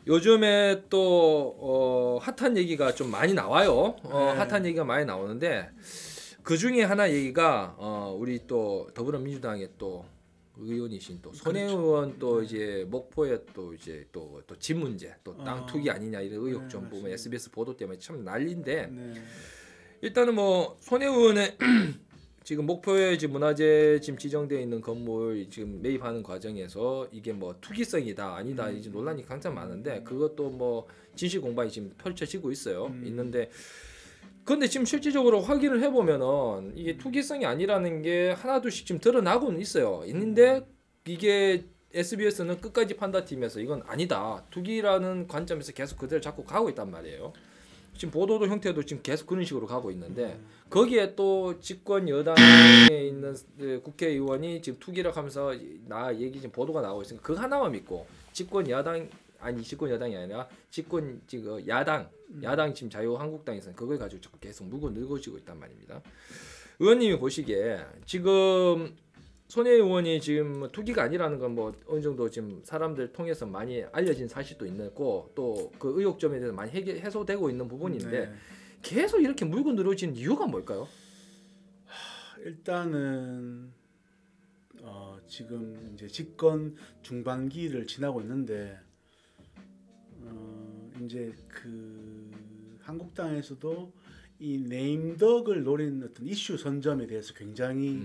요즘에 또 핫한 얘기가 좀 많이 나와요. 핫한 얘기가 많이 나오는데 그 중에 하나 얘기가 우리 또 더불어민주당의 또 의원이신 또 손혜 의원 또 이제 목포에 또 이제 또 집 문제 또 땅 투기 아니냐 이런 의혹 좀 보면 SBS 보도 때문에 참 난리인데 일단은 뭐 손혜 의원의 지금 목포에 지금 문화재 지금 지정되어 있는 건물 지금 매입하는 과정에서 이게 뭐 투기성이다 아니다 이제 논란이 굉장히 많은데 그것도 뭐 진실 공방이 지금 펼쳐지고 있어요. 있는데 근데 지금 실질적으로 확인을 해보면은 이게 투기성이 아니라는 게 하나둘씩 지금 드러나고는 있어요. 있는데 이게 SBS는 끝까지 판단팀에서 이건 아니다 투기라는 관점에서 계속 그대로 잡고 가고 있단 말이에요. 지금 보도도 형태도 지금 계속 그런 식으로 가고 있는데 거기에 또 집권 여당에 있는 국회의원이 지금 투기라고 하면서 나 얘기 지금 보도가 나오고 있으니까 그 하나만 믿고 집권 야당 아니 집권 여당이 아니라 집권 지금 야당 지금 자유한국당에서는 그걸 가지고 자꾸 계속 물고 늘어지고 있단 말입니다. 의원님이 보시기에 지금 손혜 의원이 지금 투기가 아니라는 건 뭐 어느 정도 지금 사람들 통해서 많이 알려진 사실도 있고 또 그 의혹점에 대해서 많이 해소되고 있는 부분인데 계속 이렇게 물고 늘어지는 이유가 뭘까요? 일단은 지금 이제 집권 중반기를 지나고 있는데 이제 그 한국당에서도 이 네임덕을 노린 어떤 이슈 선점에 대해서 굉장히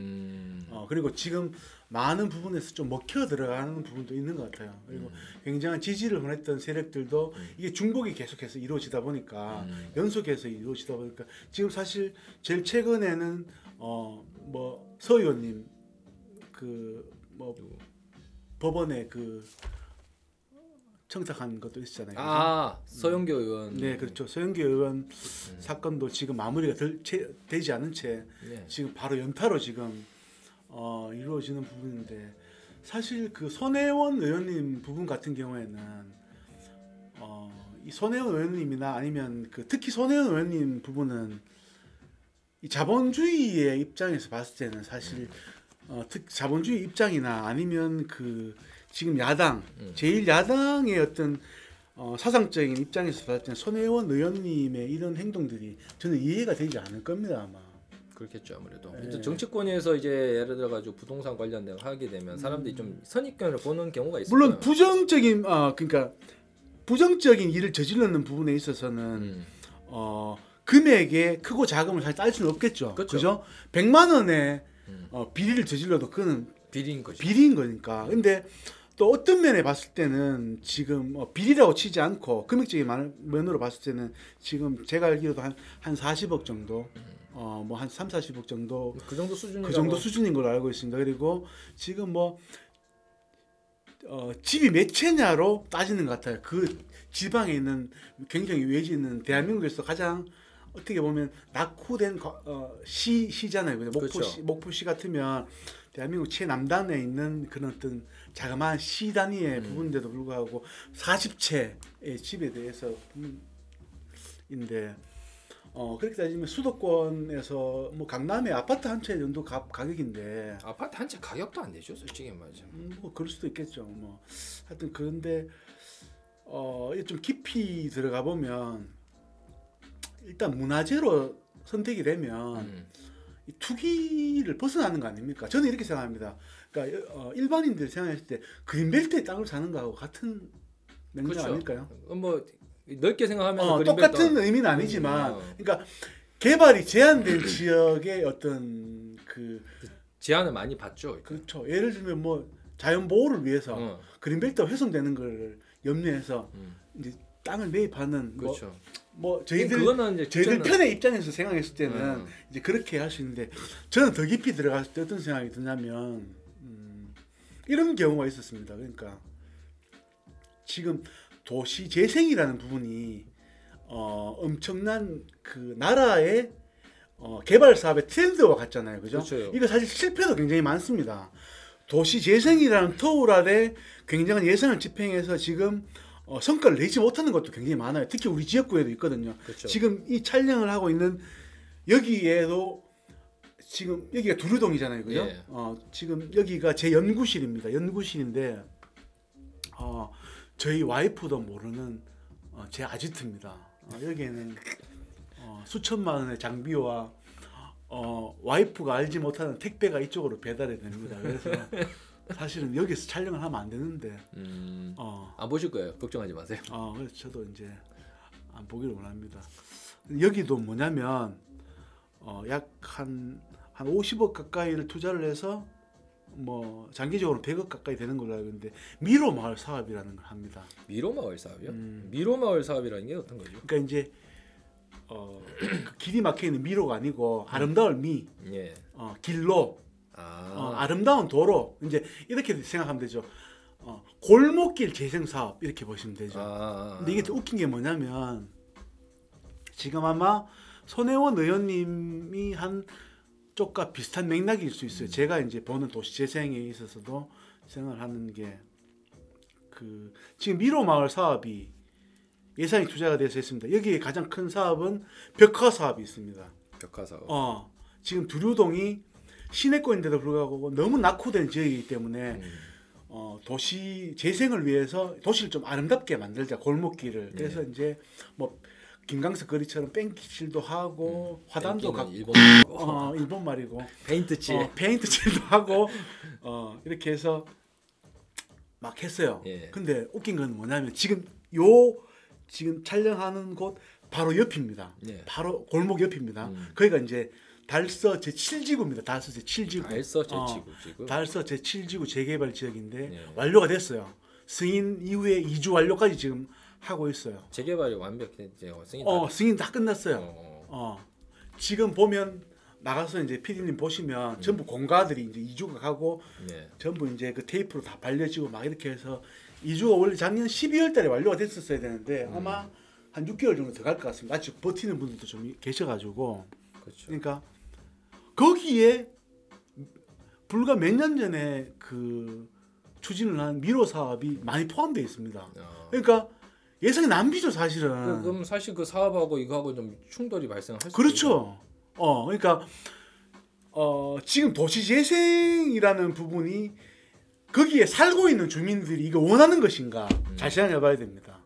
그리고 지금 많은 부분에서 좀 먹혀 들어가는 부분도 있는 것 같아요. 그리고 굉장한 지지를 보냈던 세력들도 이게 중복이 계속해서 이루어지다 보니까 연속해서 이루어지다 보니까 지금 사실 제일 최근에는 뭐 서 의원님 그 뭐 법원에 그 청탁한 것도 있었잖아요. 아 서영교 의원. 네, 그렇죠. 서영교 의원 사건도 지금 마무리가 되지 않은 채 지금 바로 연타로 지금 이루어지는 부분인데 사실 그 손혜원 의원님 부분 같은 경우에는 이 손혜원 의원님이나 아니면 그 특히 손혜원 의원님 부분은 이 자본주의의 입장에서 봤을 때는 사실 자본주의 입장이나 아니면 그 지금 야당 제1야당의 어떤 사상적인 입장에서 봤을 때는 손혜원 의원님의 이런 행동들이 저는 이해가 되지 않을 겁니다 아마. 그렇겠죠 아무래도. 이제 정치권에서 이제 예를 들어 가지고 부동산 관련된 거 하게 되면 사람들이 좀 선입견을 보는 경우가 있어요. 물론 부정적인 그러니까 부정적인 일을 저지르는 부분에 있어서는 금액의 크고 작음을 잘 따질 수는 없겠죠. 그렇죠? 100만 원에 비리를 저질러도 그거는 비리인 거죠. 비리인 거니까. 근데 또 어떤 면에 봤을 때는 지금 비리라고 치지 않고 금액적인 면으로 봤을 때는 지금 제가 알기로도 한 40억 정도 뭐 한 3, 40억 정도 그 정도 수준인 걸로 알고 있습니다. 그리고 지금 뭐 집이 몇 채냐로 따지는 것 같아요. 그 지방에 있는 굉장히 외지에 있는 대한민국에서 가장 어떻게 보면 낙후된 시잖아요. 그렇죠. 목포시 같으면 대한민국 최남단에 있는 그런 어떤 자그마한 시 단위의 부분인데도 불구하고 40채의 집에 대해서 인데 그렇게 따지면 수도권에서 뭐 강남의 아파트 한 채 정도 가격인데 아파트 한 채 가격도 안 되죠 솔직히 말이죠. 뭐 그럴 수도 있겠죠. 뭐 하여튼 그런데 좀 깊이 들어가 보면 일단 문화재로 선택이 되면 이 투기를 벗어나는 거 아닙니까? 저는 이렇게 생각합니다. 그러니까 일반인들 생각했을 때 그린벨트에 땅을 사는 거하고 같은 맥락 그렇죠. 아닐까요? 뭐 넓게 생각하면 똑같은 의미는 아니지만, 그러니까 개발이 제한된 지역의 어떤 그 제한을 많이 받죠. 그렇죠. 예를 들면 뭐 자연 보호를 위해서 그린벨트가 훼손되는 걸 염려해서 이제 땅을 매입하는 그렇죠. 뭐 저희들 편의 입장에서 생각했을 때는 이제 그렇게 할 수 있는데 저는 더 깊이 들어갔을 때 어떤 생각이 드냐면 이런 경우가 있었습니다. 그러니까 지금 도시 재생이라는 부분이 엄청난 그 나라의 개발 사업의 트렌드와 같잖아요, 그죠? 그렇죠. 이거 사실 실패도 굉장히 많습니다. 도시 재생이라는 터울 아래 굉장한 예산을 집행해서 지금 성과를 내지 못하는 것도 굉장히 많아요. 특히 우리 지역구에도 있거든요. 그렇죠. 지금 이 촬영을 하고 있는 여기에도 지금 여기가 두류동이잖아요, 그죠? 예. 지금 여기가 제 연구실입니다. 연구실인데 저희 와이프도 모르는 제 아지트입니다. 여기에는 수천만 원의 장비와 와이프가 알지 못하는 택배가 이쪽으로 배달이 됩니다. 그래서 사실은 여기서 촬영을 하면 안 되는데 안 보실 거예요. 걱정하지 마세요. 그래서 저도 이제 안 보기를 원합니다. 여기도 뭐냐면 약 한 50억 가까이를 투자를 해서 뭐 장기적으로 100억 가까이 되는 걸로 알고 있는데 미로 마을 사업이라는 걸 합니다. 미로 마을 사업이요? 미로 마을 사업이라는 게 어떤 거죠? 그러니까 이제 그 길이 막혀 있는 미로가 아니고 아름다울 미, 예. 길로, 아름다운 도로 이제 이렇게 생각하면 되죠. 골목길 재생 사업 이렇게 보시면 되죠. 근데 이게 또 웃긴 게 뭐냐면 지금 아마 손혜원 의원님이 한 쪽과 비슷한 맥락일 수 있어요. 제가 이제 보는 도시 재생에 있어서도 생각을 하는 게 지금 미로 마을 사업이 예산이 투자가 돼서 했습니다. 여기에 가장 큰 사업은 벽화 사업이 있습니다. 벽화 사업. 지금 두류동이 시내권인데도 불구하고 너무 낙후된 지역이기 때문에 도시 재생을 위해서 도시를 좀 아름답게 만들자, 골목길을. 그래서 이제 뭐 김강석 거리처럼 뺑칠도 하고 화단도 갖고 일본 말이고 페인트칠도 하고 이렇게 해서 막 했어요. 예. 근데 웃긴 건 뭐냐면 지금 촬영하는 곳 바로 옆입니다. 예. 바로 골목 옆입니다. 거기가 이제 달서 제7지구입니다. 달서 제7지구. 달서 제7지구 재개발 지역인데 예. 완료가 됐어요. 승인 이후에 2주 완료까지 지금 하고 있어요. 재개발이 완벽히 이제 승인 다 끝났어요. 지금 보면 나가서 이제 PD님 보시면 전부 공가들이 이제 이주가 가고 전부 이제 그 테이프로 다 발려지고 막 이렇게 해서 이주가 원래 작년 12월달에 완료가 됐었어야 되는데 아마 한 6개월 정도 더 갈 것 같습니다. 아직 버티는 분들도 좀 계셔가지고. 그렇죠. 그러니까 거기에 불과 몇 년 전에 그 추진을 한 미로 사업이 많이 포함되어 있습니다. 그러니까 예산이 낭비죠 사실은. 그럼 사실 그 사업하고 이거하고 좀 충돌이 발생할 수 그렇죠. 그러니까 지금 도시재생이라는 부분이 거기에 살고 있는 주민들이 이거 원하는 것인가 잘 생각해봐야 됩니다.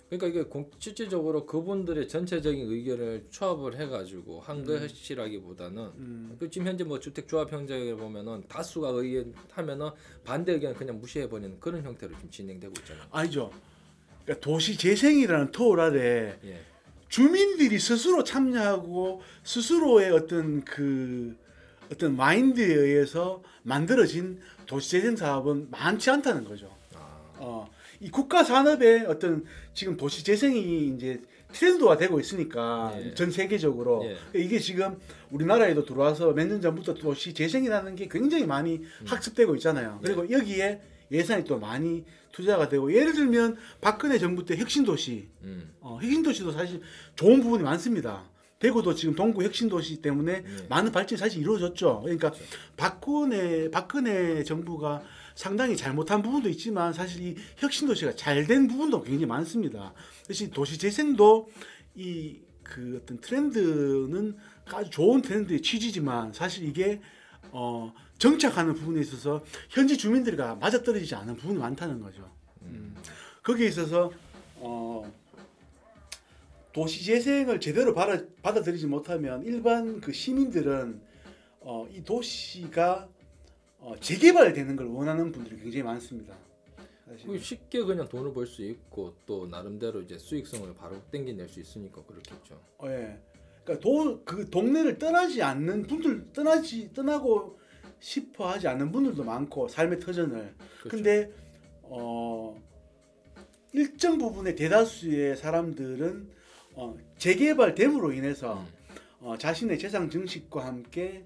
그러니까 이게 실질적으로 그분들의 전체적인 의견을 조합을 해가지고 한 것이라기보다는 그 지금 현재 뭐 주택조합 형제를 보면은 다수가 의견하면은 반대 의견을 그냥 무시해버리는 그런 형태로 좀 진행되고 있잖아요. 아니죠. 그러니까 도시재생이라는 터울 아래 주민들이 스스로 참여하고 스스로의 어떤 마인드에 의해서 만들어진 도시재생 사업은 많지 않다는 거죠. 이 국가 산업의 어떤 지금 도시재생이 이제 트렌드화 되고 있으니까 전 세계적으로 이게 지금 우리나라에도 들어와서 몇 년 전부터 도시재생이라는 게 굉장히 많이 학습되고 있잖아요. 그리고 여기에 예산이 또 많이 투자가 되고 예를 들면 박근혜 정부 때 혁신도시, 혁신도시도 사실 좋은 부분이 많습니다. 대구도 지금 동구 혁신도시 때문에 많은 발전이 사실 이루어졌죠. 그러니까 박근혜 정부가 상당히 잘못한 부분도 있지만 사실 이 혁신도시가 잘된 부분도 굉장히 많습니다. 그래서 도시재생도 그 어떤 트렌드는 아주 좋은 트렌드의 취지지만 사실 이게 정착하는 부분에 있어서 현지 주민들과 맞아떨어지지 않은 부분이 많다는 거죠. 거기에 있어서 도시재생을 제대로 받아들이지 못하면 일반 그 시민들은 이 도시가 재개발되는 걸 원하는 분들이 굉장히 많습니다. 쉽게 그냥 돈을 벌 수 있고 또 나름대로 이제 수익성을 바로 땡겨낼 수 있으니까 그렇겠죠. 예. 그러니까 그 동네를 떠나지 않는 분들 떠나고 싶어 하지 않는 분들도 많고 삶의 터전을. 그렇죠. 근데 일정 부분의 대다수의 사람들은 재개발됨으로 인해서 자신의 재산 증식과 함께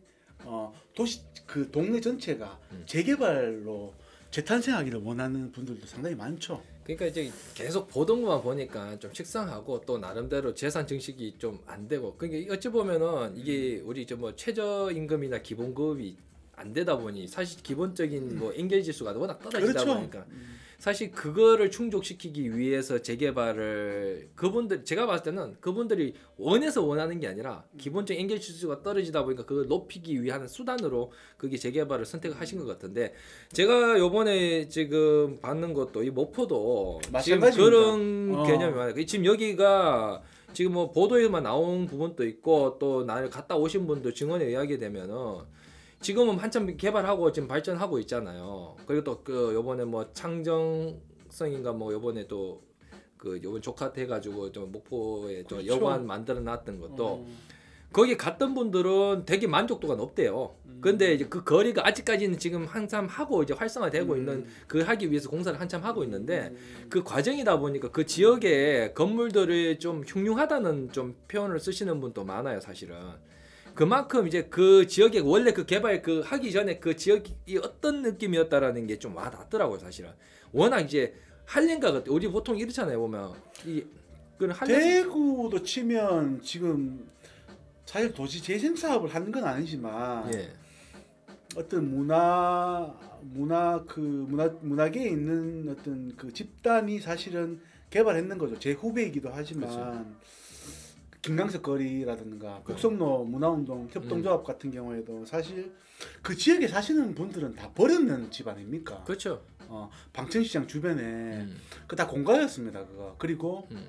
그 동네 전체가 재개발로 재탄생하기를 원하는 분들도 상당히 많죠. 그러니까 이제 계속 보던 것만 보니까 좀 식상하고 또 나름대로 재산 증식이 좀 안 되고 그러니까 어찌 보면은 이게 우리 이제 뭐 최저임금이나 기본급이 안 되다 보니 사실 기본적인 뭐 엔겔 지수가 워낙 떨어지다 그렇죠. 보니까 사실 그거를 충족시키기 위해서 재개발을 그분들 제가 봤을 때는 그분들이 원해서 원하는 게 아니라 기본적인 엔게이지 수가 떨어지다 보니까 그걸 높이기 위한 수단으로 그게 재개발을 선택하신 것 같은데 제가 요번에 지금 받는 것도 이 목포도 지금 마찬가지입니다. 그런 개념이 많아요. 지금 여기가 지금 뭐 보도에만 나온 부분도 있고 또 나를 갔다 오신 분들 증언에 의하게 되면은 지금은 한참 개발하고 지금 발전하고 있잖아요. 그리고 또 그 요번에 뭐 창정성인가 뭐 요번에 또 그 요번 조카트 해가지고 좀 목포에 좀 그렇죠. 여관 만들어 놨던 것도 거기 갔던 분들은 되게 만족도가 높대요. 근데 이제 그 거리가 아직까지는 지금 한참 하고 이제 활성화되고 있는 그 하기 위해서 공사를 한참 하고 있는데 그 과정이다 보니까 그 지역의 건물들이 좀 흉흉하다는 좀 표현을 쓰시는 분도 많아요, 사실은. 그만큼 이제 그 지역에 원래 그 개발 그 하기 전에 그 지역이 어떤 느낌이었다라는 게 좀 와닿더라고요, 사실은. 워낙 이제 한랭가 같아. 우리 보통 이렇잖아요, 보면 이 그런 대구도 치면 지금 사실 도시 재생 사업을 하는 건 아니지만 예. 어떤 문화계에 있는 어떤 그 집단이 사실은 개발했는 거죠. 제 후배이기도 하지만 그렇죠. 김강석 거리라든가 북성로 문화운동 협동조합 같은 경우에도 사실 그 지역에 사시는 분들은 다 버렸는 집 아닙니까? 그렇죠. 방천시장 주변에 그 다 공가였습니다. 그거. 그리고 음.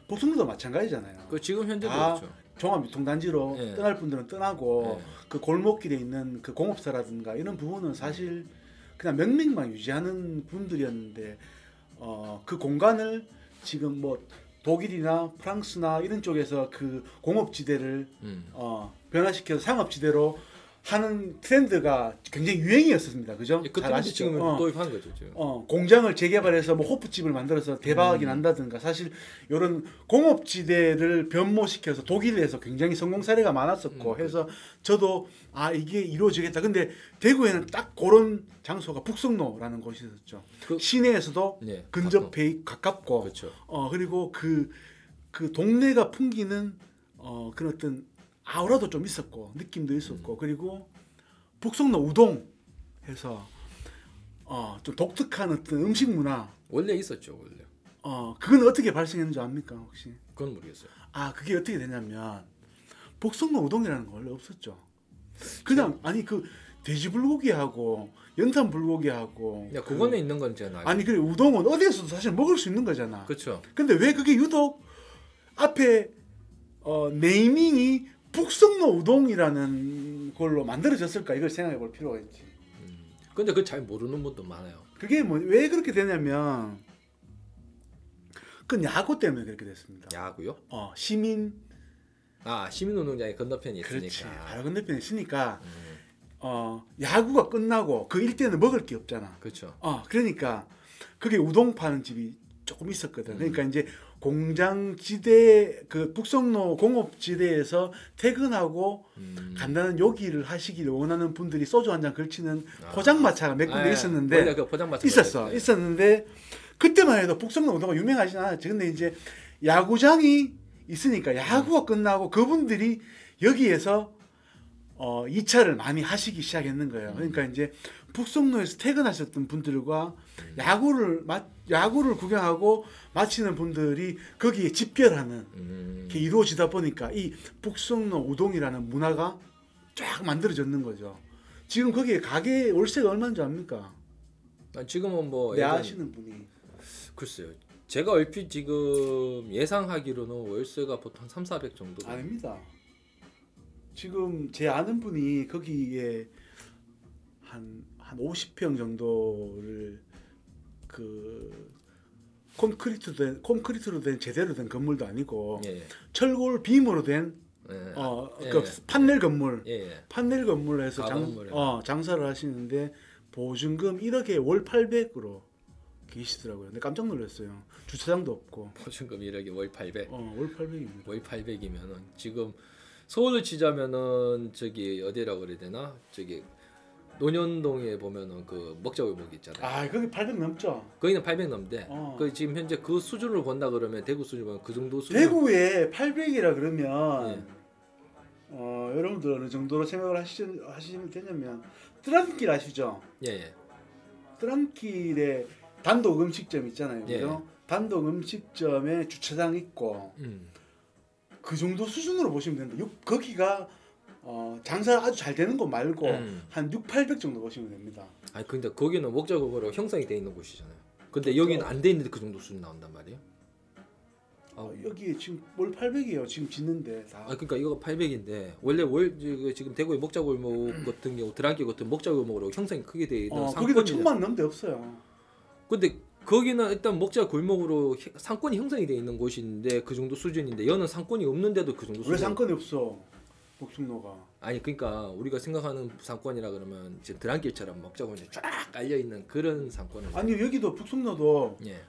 북성로도 마찬가지잖아요. 그 지금 현재도 다 그렇죠. 종합유통단지로 예. 떠날 분들은 떠나고 예. 그 골목길에 있는 그 공업사라든가 이런 부분은 사실 그냥 명맥만 유지하는 분들이었는데 그 공간을 지금 뭐 독일이나 프랑스나 이런 쪽에서 그 공업지대를 변화시켜서 상업지대로 하는 트렌드가 굉장히 유행이었습니다. 그죠? 그 잘 트렌드 아시죠? 지금 도입한 거죠, 지금. 공장을 재개발해서 뭐 호프집을 만들어서 대박이 난다든가 사실 이런 공업지대를 변모시켜서 독일에서 굉장히 성공 사례가 많았었고 해서 저도 이게 이루어지겠다. 근데 대구에는 딱 그런 장소가 북성로라는 곳이 있었죠. 그, 시내에서도 네, 근접해 가깝고 그렇죠. 그리고 그 동네가 풍기는 그런 어떤 아우라도 좀 있었고 느낌도 있었고 그리고 북성로 우동 해서 좀 독특한 어떤 음식 문화 원래 있었죠, 원래. 그건 어떻게 발생했는지 압니까 혹시? 그건 모르겠어요. 그게 어떻게 되냐면 북성로 우동이라는 거 원래 없었죠. 그냥 아니 그 돼지 불고기하고 연탄 불고기하고 그거는 있는 건 제가 알고. 아니 그래 우동은 어디에서도 사실 먹을 수 있는 거잖아. 그렇죠. 근데 왜 그게 유독 앞에 네이밍이 북성로 우동이라는 걸로 만들어졌을까 이걸 생각해 볼 필요가 있지. 근데 그걸 잘 모르는 분도 많아요. 그게 뭐 왜 그렇게 되냐면 그건 야구 때문에 그렇게 됐습니다. 야구요? 시민 시민운동장이 건너편에 있으니까. 그렇지. 바로 건너편에 있으니까 야구가 끝나고 그 일대는 먹을 게 없잖아. 그렇죠. 그러니까 그게 우동 파는 집이 조금 있었거든. 그러니까 이제 공장지대 그 북성로 공업지대에서 퇴근하고 간단한 요기를 하시기를 원하는 분들이 소주 한 잔 걸치는 포장마차가 몇 군데 있었는데 원래 그 포장마차 있었는데 그때만 해도 북성로 우동가 유명하진 않았지. 근데 이제 야구장이 있으니까 야구가 끝나고 그분들이 여기에서 2차를 많이 하시기 시작했는 거예요. 그러니까 이제 북성로에서 퇴근하셨던 분들과 야구를 구경하고 마치는 분들이 거기에 집결하는 게 이루어지다 보니까 이 북성로 우동이라는 문화가 쫙 만들어졌는 거죠. 지금 거기에 가게 월세가 얼마인지 압니까? 지금은 뭐 아시는 분이 글쎄요. 제가 얼핏 지금 예상하기로는 월세가 보통 3,400 정도. 아닙니다. 지금 제 아는 분이 거기에 한 50평 정도를 그 콘크리트로 된 제대로 된 건물도 아니고 철골 빔으로 된 그 판넬 건물 판넬 건물에서 장사를 하시는데 보증금 1억에 월 800으로 계시더라고요. 근데 깜짝 놀랐어요. 주차장도 없고. 보증금 1억에 월 800. 월 800입니다. 월 800이면은 지금 서울로 치자면은 저기 어디라고 그래야 되나? 저기 논현동에 보면은 그 먹자골목 있잖아요. 거기 800 넘죠. 거기는 800 넘는데 그 지금 현재 그 수준을 본다 그러면 대구 수준 보면 그 정도 수준. 대구에 800이라 그러면 여러분들 어느 정도로 생각을 하시면 되냐면 뜨란길 아시죠? 예. 트랑길에 단독 음식점 있잖아요. 예. 그죠? 단독 음식점에 주차장 있고 그 정도 수준으로 보시면 됩니다. 거기가 장사 아주 잘 되는 곳 말고 한 6, 800 정도 보시면 됩니다. 아니 근데 거기는 목적으로 형성이 돼 있는 곳이잖아요. 근데 여기는 안 돼 있는데 그 정도 수준 나온단 말이에요. 여기에 지금 뭘 800이에요. 지금 짓는데 다. 그러니까 이거 800인데 원래 지금 대구의 목자골목 같은 경우 드랑길 같은 목자골목으로 형성이 크게 돼 있는 거기도 상권이 1000만 넘는데 없어요. 근데 거기는 일단 목자골목으로 상권이 형성이 돼 있는 곳인데 그 정도 수준인데 여는 상권이 없는데도 그 정도 수준. 왜 상권이 없어? 복숭로가. 아니 그러니까 우리가 생각하는 상권이라 그러면 지금 드랑길처럼 목자골목이 쫙 깔려 있는 그런 상권을. 아니 여기도 북숭로도 예.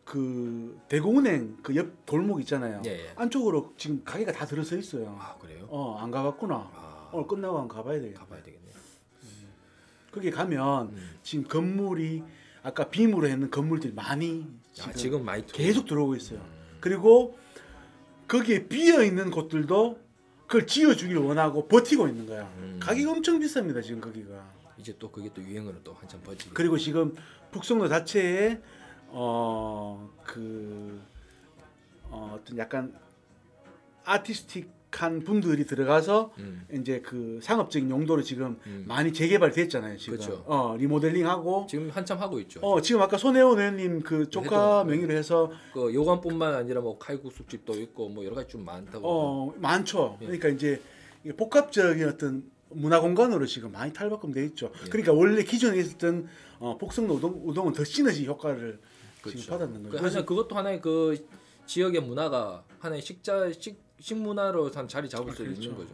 그 대구은행 그 옆 골목 있잖아요. 예. 안쪽으로 지금 가게가 다 들어서 있어요. 아 그래요? 안 가봤구나. 오늘 끝나고 한번 가봐야 되겠네. 가봐야 되겠네요. 거기 가면 지금 건물이 아까 빔으로 했는 건물들이 많이 지금 많이 계속 들어오고 있어요. 그리고 거기에 비어 있는 곳들도 그걸 지어주길 원하고 버티고 있는 거야. 가격이 엄청 비쌉니다 지금 거기가. 이제 또 그게 또 유행으로 또 한참 퍼지고. 그리고 지금 북성로 자체에 어떤 약간 아티스틱한 분들이 들어가서 이제 그 상업적인 용도로 지금 많이 재개발됐잖아요 지금. 그렇죠. 리모델링하고 지금 한참 하고 있죠. 지금 아까 손혜원 의원님 그 조카 명의로 해서 그 요관뿐만 아니라 뭐 칼국수집도 있고 뭐 여러 가지 좀 많다고. 많죠. 예. 그러니까 이제 복합적인 어떤 문화 공간으로 지금 많이 탈바꿈돼 있죠. 그러니까 원래 기존에 있었던 복성로 우동은 더 시너지 효과를 그렇죠. 지금 받았는 거죠. 그래서 그것도 하나의 그 지역의 문화가 하나의 식문화로 자리 잡을 수 있는 거죠.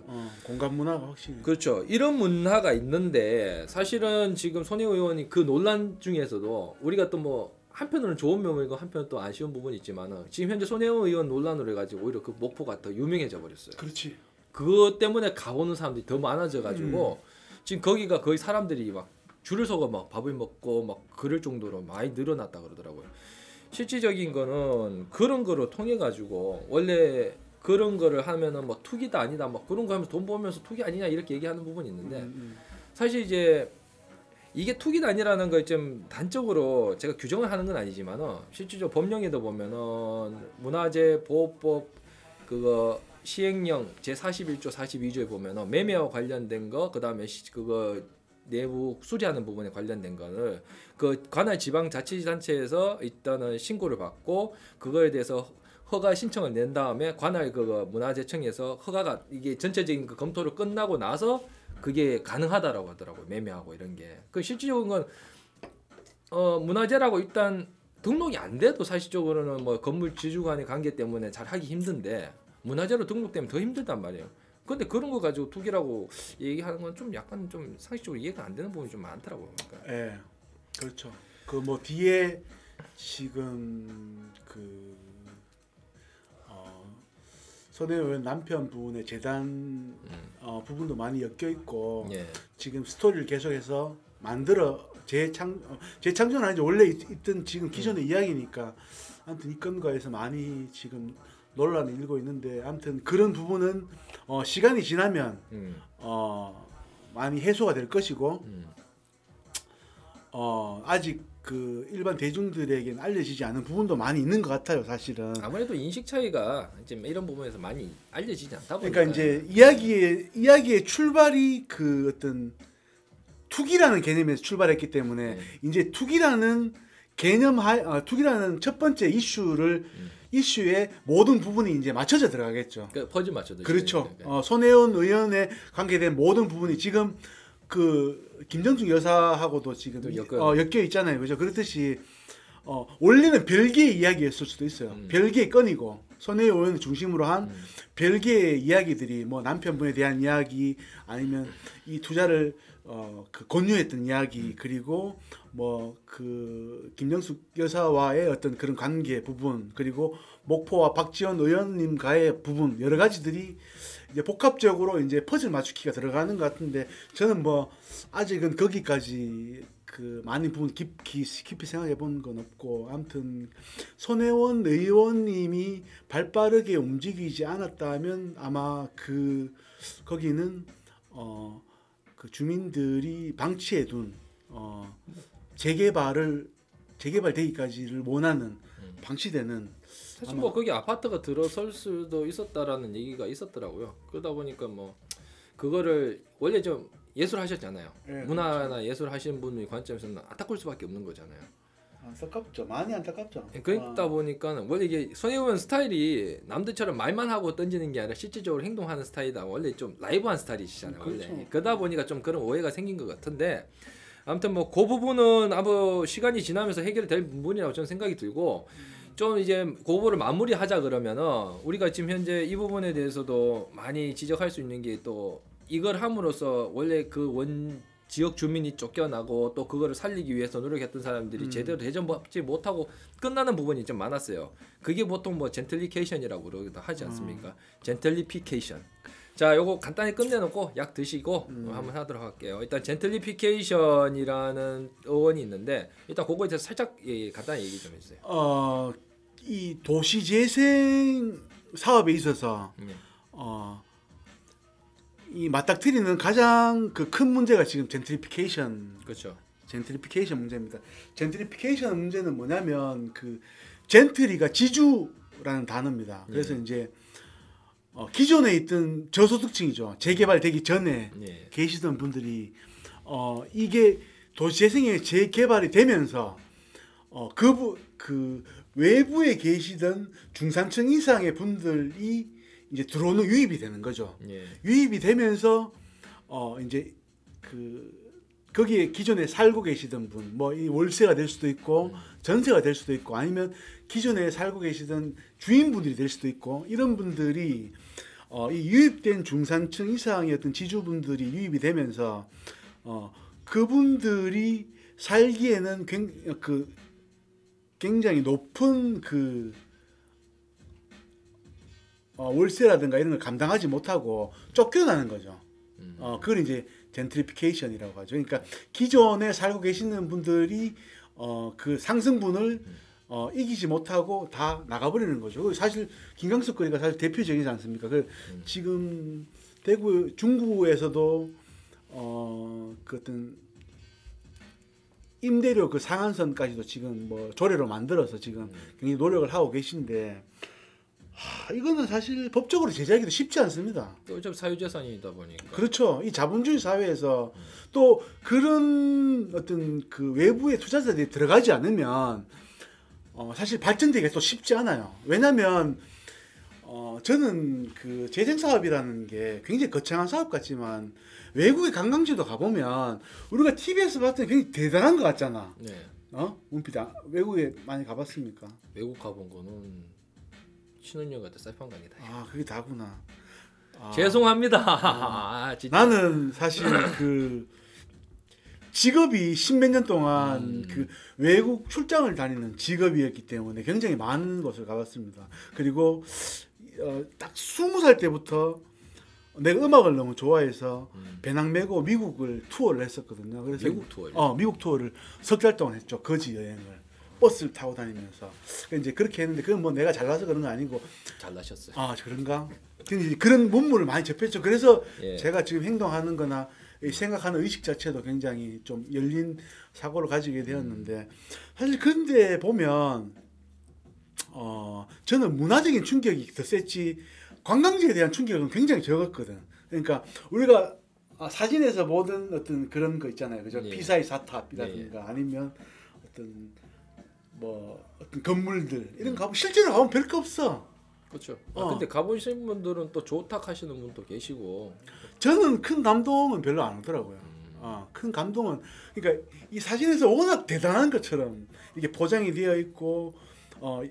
공간 문화가 확실히. 그렇죠. 이런 문화가 있는데 사실은 지금 손혜 의원이 그 논란 중에서도 우리가 또 뭐 한편으로는 좋은 면이고 한편으로는 또 아쉬운 부분이 있지만은 지금 현재 손혜 의원 논란으로 해가지고 오히려 그 목포가 더 유명해져 버렸어요. 그렇지. 그것 때문에 가보는 사람들이 더 많아져가지고 지금 거기가 거의 사람들이 막 줄을 서고 막 밥을 먹고 막 그럴 정도로 많이 늘어났다 그러더라고요. 실질적인 거는 그런 거로 통해 가지고 원래 그런 거를 하면은 뭐 투기다 아니다 막 그런 거 하면서 돈 벌면서 투기 아니냐 이렇게 얘기하는 부분이 있는데 사실 이제 이게 투기다 아니라는 걸 좀 단적으로 제가 규정을 하는 건 아니지만은 실질적으로 법령에도 보면은 문화재 보호법 그거 시행령 제41조 42조에 보면은 매매와 관련된 거 그다음에 그거 내부 수리하는 부분에 관련된 거를 그 관할 지방자치단체에서 일단은 신고를 받고 그거에 대해서 허가 신청을 낸 다음에 관할 그거 문화재청에서 허가가 이게 전체적인 그 검토를 끝나고 나서 그게 가능하다라고 하더라고요. 매매하고 이런 게. 그 실질적인 건 문화재라고 일단 등록이 안 돼도 사실적으로는 뭐 건물 지주 간의 관계 때문에 잘 하기 힘든데 문화재로 등록되면 더 힘들단 말이에요. 근데 그런 거 가지고 투기라고 얘기하는 건 좀 약간 좀 상식적으로 이해가 안 되는 부분이 좀 많더라고요. 그러니까. 예, 그렇죠. 그 뭐 뒤에 지금 그 손혜 의원 남편 분의 재단 부분도 많이 엮여 있고 예. 지금 스토리를 계속해서 만들어 재창조는 아니죠. 원래 있던 지금 기존의 이야기니까 아무튼 이 건과에서 많이 지금 논란이 일고 있는데 아무튼 그런 부분은 시간이 지나면 많이 해소가 될 것이고 아직 그 일반 대중들에게는 알려지지 않은 부분도 많이 있는 것 같아요. 사실은 아무래도 인식 차이가 이제 이런 부분에서 많이 알려지지 않다 보니까 그러니까 이제 이야기의 출발이 그 어떤 투기라는 개념에서 출발했기 때문에 이제 투기라는 개념 투기라는 첫 번째 이슈에 모든 부분이 이제 맞춰져 들어가겠죠. 그러니까 퍼즐 맞춰도 그렇죠. 손혜원 의원에 관계된 모든 부분이 지금 그 김정숙 여사하고도 지금 엮여 있잖아요. 그죠? 그렇듯이 원래는 별개의 이야기였을 수도 있어요. 별개의 건이고 손혜원 의원을 중심으로 한 별개의 이야기들이 뭐 남편분에 대한 이야기 아니면 이 투자를 그 권유했던 이야기 그리고 뭐 그 김정숙 여사와의 어떤 그런 관계 부분 그리고 목포와 박지원 의원님과의 부분 여러 가지들이 이제 복합적으로 이제 퍼즐 맞추기가 들어가는 것 같은데 저는 뭐 아직은 거기까지 그 많은 부분 깊이 생각해 본 건 없고 아무튼 손혜원 의원님이 발빠르게 움직이지 않았다면 아마 거기는 그 주민들이 방치해 둔 재개발되기까지를 원하는 방치되는 사실 뭐 거기 아파트가 들어설 수도 있었다라는 얘기가 있었더라고요. 그러다 보니까 뭐 그거를 원래 좀 예술 하셨잖아요. 네, 문화나 그렇죠. 예술 하시는 분의 관점에서는 안타까울 수밖에 없는 거잖아요. 안타깝죠. 많이 안타깝죠. 그러다 보니까 원래 이게 손혜원 스타일이 남들처럼 말만 하고 던지는 게 아니라 실질적으로 행동하는 스타일이다. 원래 좀 라이브한 스타일이시잖아요. 그렇죠. 원래. 그러다 보니까 좀 그런 오해가 생긴 것 같은데 아무튼 뭐 그 부분은 아무 시간이 지나면서 해결될 부분이라고 저는 생각이 들고 좀 이제 그 부분을 마무리하자 그러면은 우리가 지금 현재 이 부분에 대해서도 많이 지적할 수 있는 게 또 이걸 함으로써 원래 그 원 지역 주민이 쫓겨나고 또 그거를 살리기 위해서 노력했던 사람들이 제대로 대접받지 못하고 끝나는 부분이 좀 많았어요. 그게 보통 뭐 젠틀리케이션이라고 그러기도 하지 않습니까? 젠틀리피케이션. 자, 요거 간단히 끝내놓고 약 드시고 한번 하도록 할게요. 일단 젠틀리피케이션이라는 어원이 있는데 일단 그거에 대해서 살짝 간단히 얘기 좀 해주세요. 이 도시 재생 사업에 있어서 이 맞닥뜨리는 가장 그 큰 문제가 지금 젠트리피케이션 그렇죠. 젠트리피케이션 문제입니다. 젠트리피케이션 문제는 뭐냐면 그 젠트리가 지주라는 단어입니다. 그래서 이제 기존에 있던 저소득층이죠. 재개발되기 전에 계시던 분들이 이게 도시재생이 재개발이 되면서 그 외부에 계시던 중산층 이상의 분들이 이제 들어오는 유입이 되는 거죠. 유입이 되면서 이제 거기에 기존에 살고 계시던 분, 뭐 이 월세가 될 수도 있고 전세가 될 수도 있고 아니면 기존에 살고 계시던 주인분들이 될 수도 있고 이런 분들이 이 유입된 중산층 이상의 어떤 지주분들이 유입이 되면서 그분들이 살기에는 굉장히 높은 월세라든가 이런 걸 감당하지 못하고 쫓겨나는 거죠. 그걸 이제 젠트리피케이션이라고 하죠. 그러니까 기존에 살고 계시는 분들이 그 상승분을 이기지 못하고 다 나가버리는 거죠. 사실 김강석 거리가 사실 대표적이지 않습니까? 지금 대구 중구에서도 그 어떤 임대료 그 상한선까지도 지금 뭐 조례로 만들어서 지금 굉장히 노력을 하고 계신데 이거는 사실 법적으로 제재하기도 쉽지 않습니다. 또 어차피 사유재산이다 보니까. 그렇죠. 이 자본주의 사회에서 또 그런 어떤 그 외부의 투자자들이 들어가지 않으면 사실 발전되기가 또 쉽지 않아요. 왜냐하면 저는 그 재생 사업이라는 게 굉장히 거창한 사업 같지만 외국의 관광지도 가보면 우리가 TV에서 봤을 때 굉장히 대단한 것 같잖아. 네. 문피다. 외국에 많이 가봤습니까? 외국 가본 거는 신혼여행 갈 때 쌀판강이다. 그게 다구나. 죄송합니다. 나는 사실 그 직업이 십몇 년 동안 그 외국 출장을 다니는 직업이었기 때문에 굉장히 많은 곳을 가봤습니다. 그리고 딱 20살 때부터 내가 음악을 너무 좋아해서 배낭 메고 미국을 투어를 했었거든요. 그래서 미국 투어요? 미국 투어를 석 달 동안 했죠. 거지 여행을. 버스를 타고 다니면서 이제 그렇게 했는데 그건 뭐 내가 잘나서 그런 거 아니고 잘나셨어요. 그런가? 그런 문물을 많이 접했죠. 그래서 예. 제가 지금 행동하는거나 생각하는 의식 자체도 굉장히 좀 열린 사고를 가지게 되었는데 사실 근데 보면 저는 문화적인 충격이 더 셌지 관광지에 대한 충격은 굉장히 적었거든. 그러니까 우리가 사진에서 보던 어떤 그런 거 있잖아요. 그죠? 예. 피사의 사탑이라든가 아니면 어떤 건물들 이런 거 가보면 실제로 가보면 별 거 없어. 그렇죠. 근데 가보신 분들은 또 좋다 하시는 분도 계시고. 저는 큰 감동은 별로 안 오더라고요. 큰 감동은 그러니까 이 사진에서 워낙 대단한 것처럼 이게 포장이 되어 있고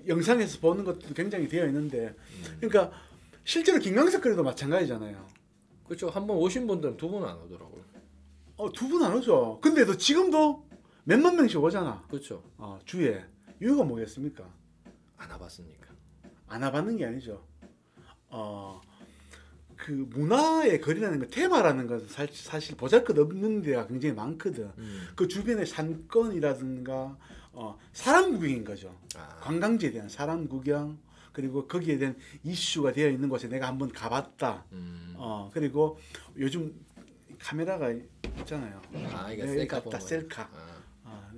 영상에서 보는 것도 굉장히 되어 있는데 그러니까 실제로 김광석 거리도 마찬가지잖아요. 그렇죠. 한 번 오신 분들은 두 분 안 오더라고요. 두 분 안 오죠. 근데도 지금도 몇만 명씩 오잖아. 그렇죠. 주에. 이유가 뭐겠습니까? 안 와봤으니까. 안 와봤는 게 아니죠. 그 문화의 거리라는 거, 테마라는 것은 사실 보잘것없는 데가 굉장히 많거든. 그 주변의 산권이라든가 사람 구경인 거죠. 관광지에 대한 사람 구경 그리고 거기에 대한 이슈가 되어 있는 곳에 내가 한번 가봤다. 그리고 요즘 카메라가 있잖아요. 이게 내가 갔다 셀카.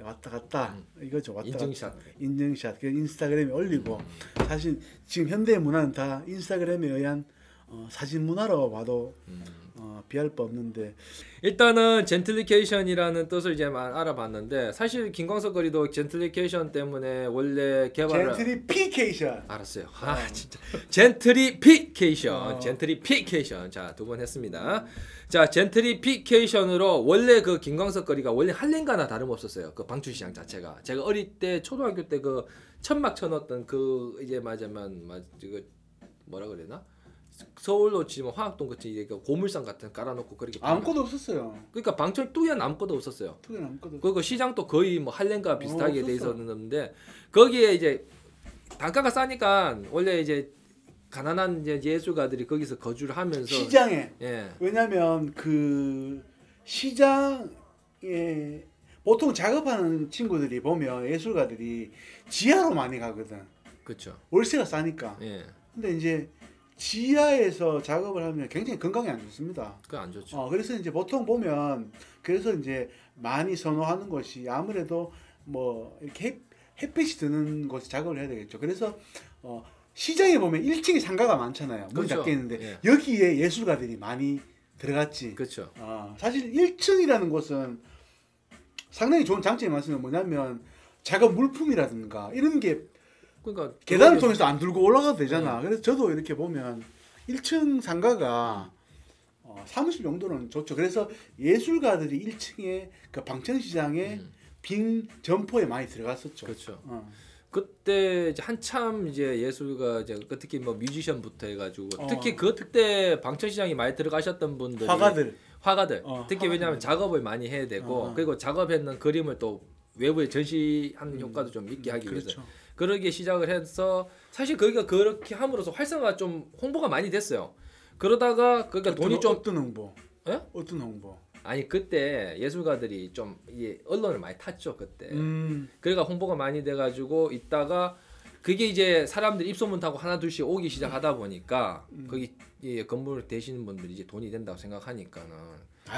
왔다 갔다 이거죠. 왔다 인증샷. 갔다. 인증샷. 그 인스타그램에 올리고 사실 지금 현대 문화는 다 인스타그램에 의한 사진 문화로 봐도 비할 바 없는데 일단은 젠틀리케이션이라는 뜻을 이제 알아봤는데 사실 김광석 거리도 젠틀리케이션 때문에 원래 개발을 젠트리피케이션. 알았어요. 아 진짜 젠트리피케이션, 젠트리피케이션. 자, 두 번 했습니다. 자, 젠트리피케이션으로 원래 그 김광석 거리가 원래 한랭가나 다름없었어요. 그 방출시장 자체가 제가 어릴 때 초등학교 때 그 천막 쳐놨던 그 이제 맞으면 이거 뭐라 그래나? 서울로 치면 화학동 같이 이게 그 고물상 같은 깔아놓고 그렇게 아무것도 없었어요. 그러니까 방촌 뚜엔 아무것도 없었어요. 뚜엔 아무것도. 그리고 시장도 거의 뭐 한랭과 비슷하게 돼 없었어. 있었는데 거기에 이제 단가가 싸니까 원래 이제 가난한 이제 예술가들이 거기서 거주를 하면서 시장에. 예. 왜냐면 그 시장에 보통 작업하는 친구들이 보면 예술가들이 지하로 많이 가거든. 그렇죠. 월세가 싸니까. 예. 근데 이제 지하에서 작업을 하면 굉장히 건강에 안 좋습니다. 그거 안 좋죠. 그래서 이제 보통 보면 그래서 이제 많이 선호하는 것이 아무래도 뭐 이렇게 햇빛이 드는 곳에 작업을 해야 되겠죠. 그래서 시장에 보면 1층에 상가가 많잖아요. 문 그렇죠. 닫게 있는데 예. 여기에 예술가들이 많이 들어갔지. 그렇죠. 사실 1층이라는 곳은 상당히 좋은 장점이 많습니다. 뭐냐면 작업 물품이라든가 이런 게 그러니까 계단을 통해서 안 들고 올라가도 되잖아. 그래서 저도 이렇게 보면 1층 상가가 사무실 정도는 좋죠. 그래서 예술가들이 1층에 그 방천시장에 빈 점포에 많이 들어갔었죠. 그렇죠. 그때 이제 한참 이제 예술가 이제 특히 뭐 뮤지션부터 해가지고 특히 그때 방천시장이 많이 들어가셨던 분들이 화가들 특히 왜냐하면 작업을 많이 해야 되고 그리고 작업했는 그림을 또 외부에 전시하는 효과도 좀 있게 하기 위해서 그렇죠. 그러게 시작을 해서 사실 거기가 그렇게 함으로써 활성화가 좀 홍보가 많이 됐어요. 그러다가 그러니까 돈이 좀 어떤 홍보? 예? 어떤 홍보? 아니 그때 예술가들이 좀 이게 언론을 많이 탔죠 그때. 그러니까 홍보가 많이 돼가지고 있다가 그게 이제 사람들이 입소문 타고 하나 둘씩 오기 시작하다 보니까 거기 건물을 대시는 분들이 이제 돈이 된다고 생각하니까는.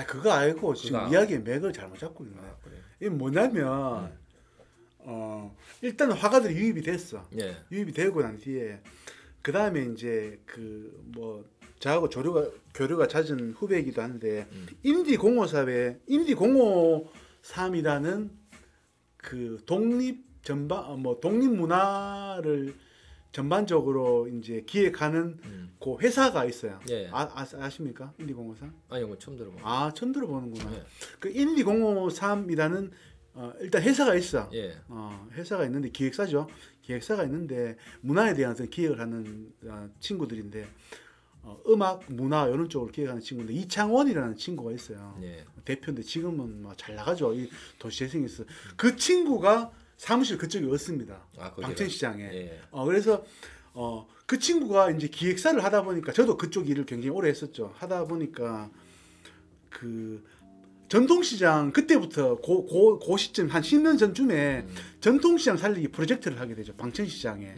그거 알고 지금 이야기의 맥을 잘못 잡고 있네. 그래요? 이게 뭐냐면 일단 화가들이 유입이 됐어. 예. 유입이 되고 난 뒤에 그 다음에 이제 그 뭐 저하고 교류가 잦은 후배이기도 한데 인디 053이라는 그 독립 문화를 전반적으로 이제 기획하는 그 회사가 있어요. 예. 아십니까? 인디 053? 아니 이거 처음 들어봐. 처음 들어보는구나. 예. 그 인디 053이라는 일단 회사가 있어. 예. 회사가 있는데 기획사죠. 기획사가 있는데 문화에 대한 어떤 기획을 하는 친구들인데 음악, 문화 이런 쪽으로 기획하는 친구인데 이창원이라는 친구가 있어요. 예. 대표인데 지금은 뭐 잘 나가죠. 이 도시재생에서 그 친구가 사무실 그쪽에 왔습니다. 방천시장에. 예. 그래서 그 친구가 이제 기획사를 하다 보니까 저도 그쪽 일을 굉장히 오래 했었죠. 하다 보니까 그 전통시장 그때부터 그 시점 한 10년 전쯤에 전통시장 살리기 프로젝트를 하게 되죠. 방천시장에.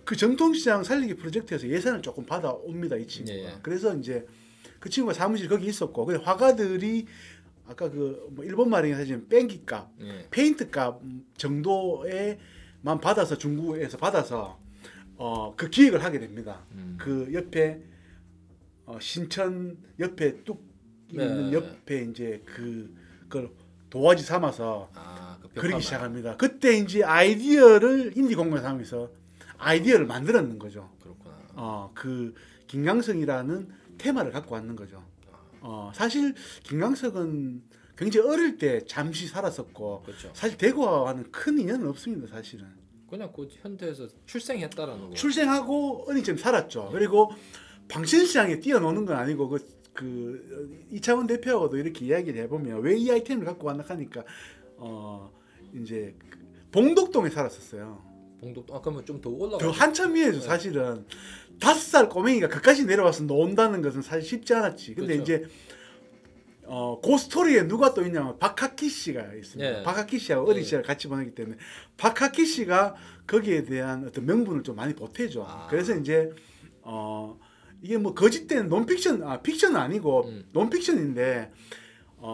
그 전통시장 살리기 프로젝트에서 예산을 조금 받아옵니다. 이 친구가. 예. 그래서 이제 그 친구가 사무실 거기 있었고 근데 화가들이 아까 그 뭐 일본 말이 사실 뺑기값, 페인트값 정도에만 받아서 중국에서 받아서 그 기획을 하게 됩니다. 그 옆에 신천 옆에 뚝 있는 옆에 이제 그걸 도화지 삼아서 그리기 시작합니다. 그때 이제 아이디어를 인디 공모상에서 아이디어를 만들었는 거죠. 그렇구나. 그 김광석이라는 테마를 갖고 왔는 거죠. 사실 김광석은 굉장히 어릴 때 잠시 살았었고 그렇죠. 사실 대구와는 큰 인연은 없습니다. 사실은 그냥 그 현대에서 출생했다라는 거. 출생하고 어린 쯤 살았죠. 그리고 방천시장에 뛰어노는 건 아니고 그 이창원 대표하고도 이렇게 이야기를 해보면 왜 이 아이템을 갖고 왔나 하니까 이제 봉덕동에 살았었어요. 봉독 그러면 좀 더 올라가. 더 한참 위에죠. 사실은 5살 꼬맹이가 그까지 내려와서 논다는 것은 사실 쉽지 않았지. 근데 그렇죠. 이제 그 스토리에 누가 또 있냐면 박학기 씨가 있습니다. 예. 박학기 씨하고 어린 시절 같이 보냈기 때문에 박학기 씨가 거기에 대한 어떤 명분을 좀 많이 보태죠. 그래서 이제 이게 뭐 거짓된 논픽션, 픽션은 아니고 논픽션인데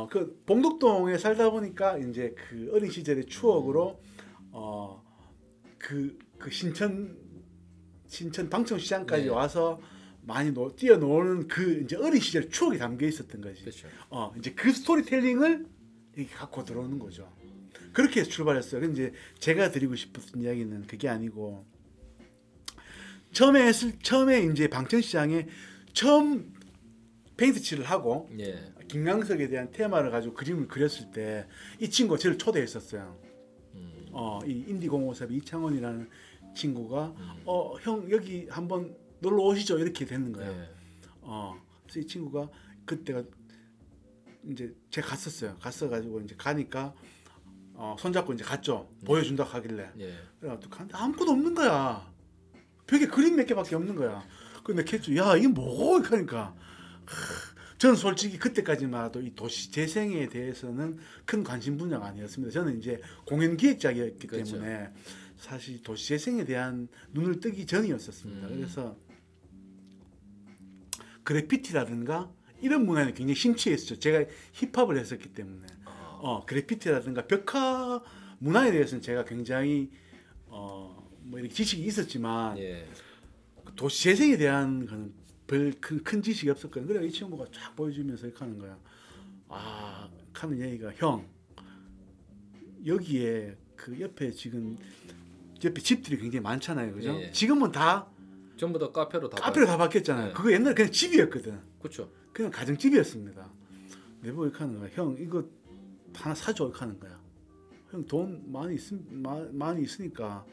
그 봉덕동에 살다 보니까 이제 그 어린 시절의 추억으로 그 신천 방청시장까지 네. 와서 많이 뛰어노는 그 이제 어린 시절 추억이 담겨 있었던 거지. 그렇죠. 이제 그 스토리텔링을 이렇게 갖고 들어오는 거죠. 그렇게 해서 출발했어요. 근데 이제 제가 드리고 싶었던 이야기는 그게 아니고 처음에 이제 방천시장에 처음 페인트 칠을 하고 예. 김광석에 대한 테마를 가지고 그림을 그렸을 때 이 친구가 저를 초대했었어요. 이 인디공호사의 이창원이라는 친구가 형 여기 한번 놀러 오시죠 이렇게 되는 거예요. 예. 그래서 이 친구가 그때가 이제 제가 갔었어요. 갔어가지고 이제 가니까 손잡고 이제 갔죠. 보여준다 하길래. 예. 그래가지고 갔는데 아무것도 없는 거야. 벽에 그림 몇 개밖에 없는 거야. 근데 캐치 야 이게 뭐고 하니까 저는 솔직히 그때까지만 해도 이 도시 재생에 대해서는 큰 관심 분야가 아니었습니다. 저는 이제 공연 기획자였기 그렇죠. 때문에 사실 도시 재생에 대한 눈을 뜨기 전이었었습니다. 그래서 그래피티라든가 이런 문화에 굉장히 심취했었죠. 제가 힙합을 했었기 때문에 그래피티라든가 벽화 문화에 대해서는 제가 굉장히 뭐 이렇게 지식이 있었지만 예. 도시 재생에 대한 거는 별 큰 지식이 없었거든요. 그래 이 친구가 쫙 보여주면서 이렇게 하는 거야. 하는 얘기가 형 여기에 그 옆에 지금 옆에 집들이 굉장히 많잖아요, 그죠? 예. 지금은 다 전부 다 카페로 다 바뀌었잖아요. 네. 그거 옛날에 그냥 집이었거든. 그렇죠. 그냥 가정집이었습니다. 내보고 이렇게 하는 거야. 형 이거 하나 사줘 이렇게 하는 거야. 형 돈 많이 있으니까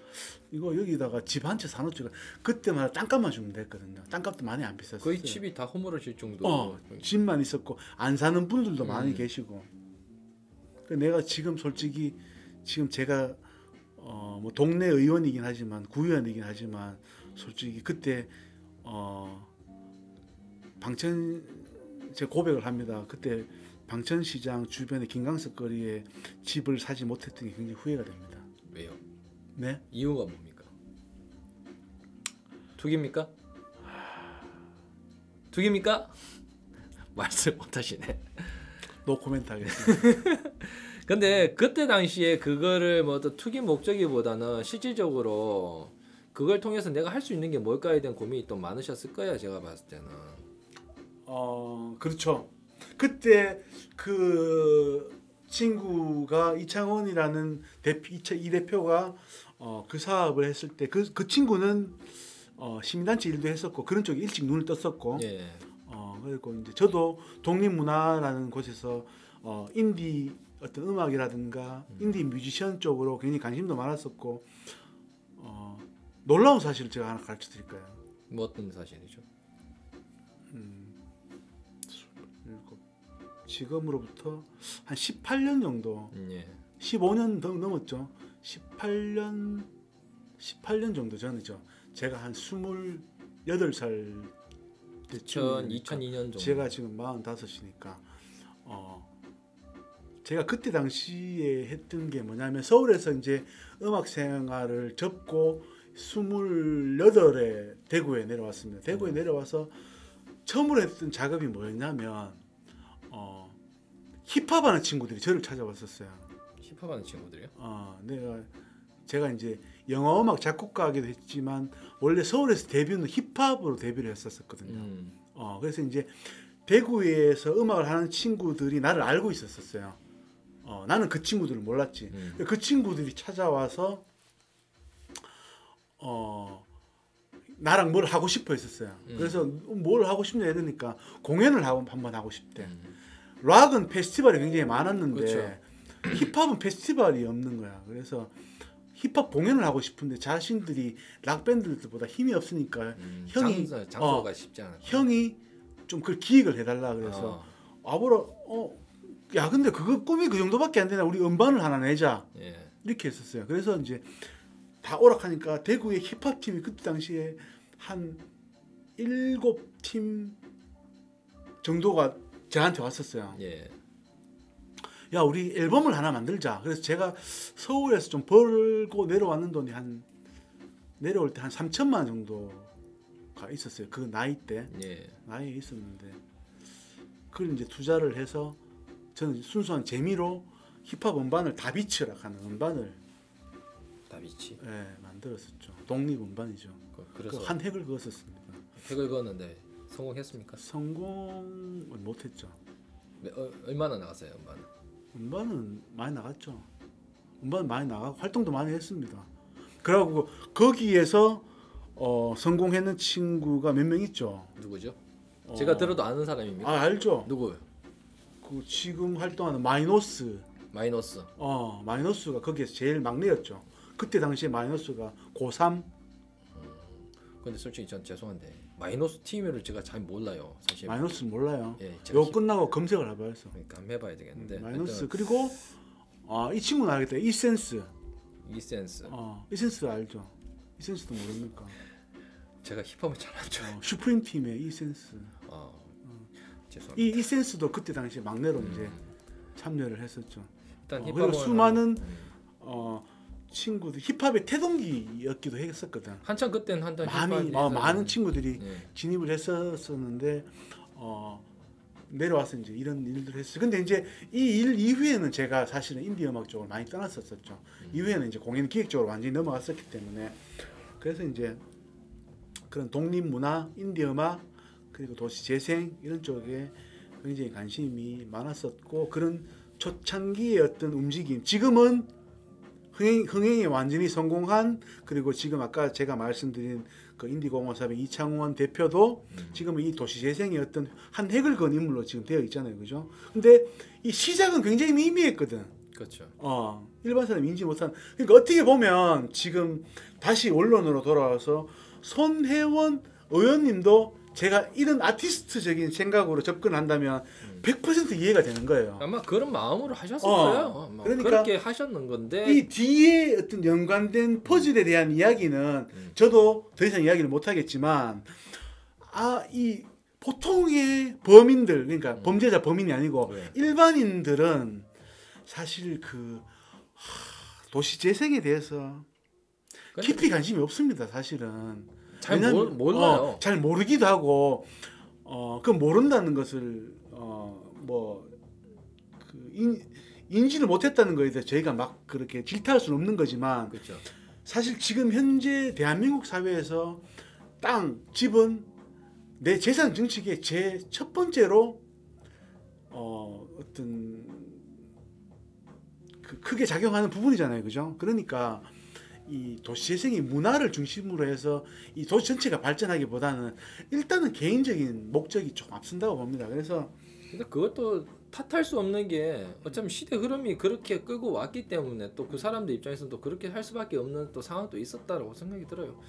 이거 여기다가 집 한 채 사놓죠. 그때마다 땅값만 주면 됐거든요. 땅값도 많이 안 비쌌어요. 거의 집이 다 허물어질 정도로. 집만 있었고 안 사는 분들도 많이 계시고. 내가 지금 솔직히 지금 제가 뭐 동네 의원이긴 하지만 구의원이긴 하지만 솔직히 그때 방천 제 고백을 합니다. 그때 방천시장 주변의 김광석 거리에 집을 사지 못했던 게 굉장히 후회가 됩니다. 왜요? 네? 이유가 뭡니까? 투기입니까? 투기입니까? 말씀 못하시네. 노 코멘트 하겠습니다. 근데 그때 당시에 그거를 뭐 어떤 투기 목적이보다는 실질적으로 그걸 통해서 내가 할 수 있는 게 뭘까에 대한 고민이 또 많으셨을 거야 제가 봤을 때는. 그렇죠. 그때 그 친구가 이창원이라는 이 대표가 그 사업을 했을 때 그 친구는 시민단체 일도 했었고 그런 쪽에 일찍 눈을 떴었고 예. 그리고 이제 저도 독립문화라는 곳에서 인디 어떤 음악이라든가 인디 뮤지션 쪽으로 굉장히 관심도 많았었고 놀라운 사실을 제가 하나 가르쳐 드릴까요? 뭐 어떤 사실이죠? 지금으로부터 한 18년 정도, 예. 15년 더 넘었죠. 18년 정도 전이죠. 제가 한 28살 때쯤 2002년 정도. 제가 지금 45이니까 제가 그때 당시에 했던 게 뭐냐면 서울에서 이제 음악 생활을 접고 28에 대구에 내려왔습니다. 대구에 내려와서 처음으로 했던 작업이 뭐였냐면 힙합하는 친구들이 저를 찾아왔었어요. 힙합하는 친구들이요? 제가 이제 영어 음악 작곡가이기도 했지만 원래 서울에서 데뷔는 힙합으로 데뷔를 했었거든요. 그래서 이제 대구에서 음악을 하는 친구들이 나를 알고 있었어요. 나는 그 친구들을 몰랐지. 그 친구들이 찾아와서 나랑 뭘 하고 싶어 했었어요. 그래서 뭘 하고 싶냐 이러니까 공연을 한번 하고 싶대. 락은 페스티벌이 굉장히 많았는데 그렇죠. 힙합은 페스티벌이 없는 거야. 그래서 힙합 공연을 하고 싶은데 자신들이 락 밴드들보다 힘이 없으니까 형이 장소가 쉽지 않아. 형이 좀 그 기획을 해달라 그래서 아보라 야 근데 그거 꿈이 그 정도밖에 안 되나 우리 음반을 하나 내자 이렇게 했었어요. 그래서 이제 다 오락하니까 대구의 힙합 팀이 그때 당시에 한 7팀 정도가 저한테 왔었어요. 야 우리 앨범을 하나 만들자. 그래서 제가 서울에서 좀 벌고 내려왔는 돈이 내려올 때 한 3천만 원 정도가 있었어요. 그 나이 때 나이에 있었는데 그걸 이제 투자를 해서 저는 순수한 재미로 힙합 음반을 다비치라고 하는 음반을 다비치. 만들었었죠. 독립 음반이죠. 그래서 한 획을 그었었습니다. 획을 그었는데 성공했습니까? 성공을 못했죠. 얼마나 나갔어요 음반은? 음반은 많이 나갔죠. 음반 많이 나가고 활동도 많이 했습니다. 그리고 거기에서 성공했는 친구가 몇 명 있죠. 누구죠? 제가 들어도 아는 사람입니까? 알죠. 누구? 그 지금 활동하는 마이너스. 마이너스가 거기에서 제일 막내였죠. 그때 당시에 마이너스가 고3. 근데 솔직히 전 죄송한데 마이너스 팀을 제가 잘 몰라요. 사실. 마이너스 몰라요. 예, 이거 끝나고 검색을 해봐야죠. 그러니까 한번 해봐야 되겠는데. 마이너스 그리고 이 친구는 알겠다. 이센스. 이센스. 이센스 알죠? 이센스도 모릅니까? 제가 힙합을 잘 안 좋아해요. 슈프림 팀의 이센스. 죄송합니다. 이 이센스도 그때 당시에 막내로 이제 참여를 했었죠. 일단 그리고 수많은 친구들 힙합의 태동기였기도 했었거든. 한참 그때는 많은 친구들이 진입을 했었는데 내려와서 이제 이런 일들을 했어요. 근데 이제 이 일 이후에는 제가 사실은 인디 음악 쪽으로 많이 떠났었죠. 이후에는 이제 공연 기획 쪽으로 완전히 넘어갔었기 때문에 그래서 이제 그런 독립 문화, 인디 음악 그리고 도시 재생 이런 쪽에 굉장히 관심이 많았었고 그런 초창기의 어떤 움직임 지금은 흥행에 완전히 성공한 그리고 지금 아까 제가 말씀드린 그 인디공업사의 이창원 대표도 지금은 이 도시재생의 어떤 한 획을 그은 인물로 지금 되어 있잖아요, 그죠? 근데 이 시작은 굉장히 미미했거든. 그렇죠. 일반 사람이 인지 못한. 그러니까 어떻게 보면 지금 다시 원론으로 돌아와서 손혜원 의원님도 제가 이런 아티스트적인 생각으로 접근한다면 100% 이해가 되는 거예요. 아마 그런 마음으로 하셨을 거예요. 그러니까 그렇게 하셨는 건데 이 뒤에 어떤 연관된 퍼즐에 대한 이야기는 저도 더 이상 이야기를 못 하겠지만 이 보통의 범인들 그러니까 범죄자 범인이 아니고 일반인들은 사실 그 도시 재생에 대해서 깊이 관심이 없습니다. 사실은 잘 몰라요. 잘 모르기도 하고 그 모른다는 것을 인지를 못했다는 거에 대해서 저희가 막 그렇게 질타할 수는 없는 거지만 그렇죠. 사실 지금 현재 대한민국 사회에서 땅, 집은 내 재산 증식의 제 첫 번째로 어떤 크게 작용하는 부분이잖아요, 그죠? 그러니까 이 도시재생이 문화를 중심으로 해서 이 도시 전체가 발전하기보다는 일단은 개인적인 목적이 좀 앞선다고 봅니다. 그래서 근데 그것도 탓할 수 없는 게 어차피 시대 흐름이 그렇게 끌고 왔기 때문에 또 그 사람들 입장에서는 또 그렇게 할 수밖에 없는 또 상황도 있었다라고 생각이 들어요.